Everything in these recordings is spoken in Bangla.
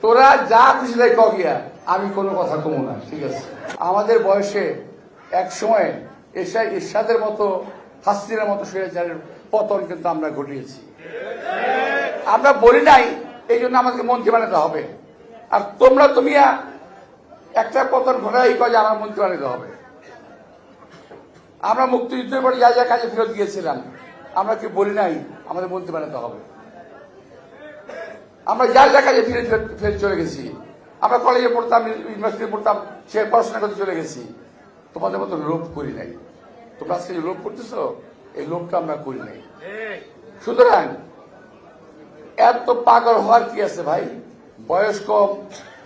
তোরা যা খুশি তাই কগিয়া, আমি কোনো কথা কমু না, ঠিক আছে। আমাদের বয়সে এক সময় এরশাদের মতো হাসিনার মতো স্বৈরাচারের পতন কিন্তু আমরা ঘটিয়েছি। আমরা বলি নাই এই জন্য আমাদেরকে মন্ত্রী বানাতে হবে, আর তুমি একটা পতন ঘটাই কাজে আমার মন্ত্রী বানাতে হবে। আমরা মুক্তিযুদ্ধের পরে যা যা কাজে ফেরত গিয়েছিলাম, আমরা কি বলি নাই আমাদের মন্ত্রী বানাতে হবে? আমরা যা যা কাজে ফিরে চলে গেছি, আমরা কলেজে পড়তাম, ইউনিভার্সিটি পড়তাম, সে পড়াশোনা করতে চলে গেছি। তোমাদের মতো লোভ করি নাই। তোমরা আজকে যে লোভ করতেছো, এই লোভটা আমরা করি নাই। সুতরাং এত পাগল হওয়ার কি আছে ভাই? বয়স কম,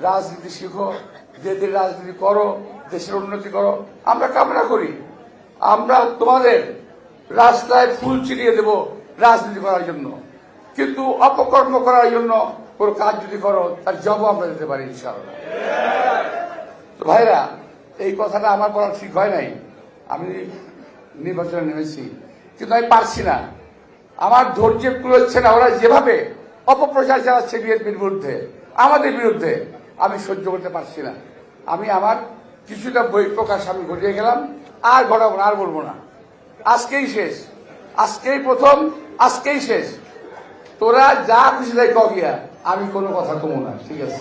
রাজনীতি শিখো, দেশের রাজনীতি করো, দেশের উন্নতি করো, আমরা কামনা করি। আমরা তোমাদের রাস্তায় ফুল ছিটিয়ে দেব রাজনীতি করার জন্য, কিন্তু অপকর্ম করার জন্য কোনো কাজ যদি করো তার জবাব আমরা দিতে পারি ইনশাআল্লাহ। তো ভাইরা, এই কথাটা আমার বলা ঠিক হয় নাই। আমি নির্বাচনে নেমেছি, কিন্তু আমি পারছি না, আমার ধৈর্য কুলোচ্ছে না। ওরা যেভাবে অপপ্রচার চালাচ্ছে বিএনপির বিরুদ্ধে, আমাদের বিরুদ্ধে, আমি সহ্য করতে পারছি না। আমি আমার কিছুটা বই প্রকাশ আমি ঘটিয়ে গেলাম, আর ঘটাবো না, আর বলবো না। আজকেই শেষ, আজকেই প্রথম, আজকেই শেষ। তোরা যা খুশি তাই কগিয়া, আমি কোনো কথা কমু না, ঠিক আছে।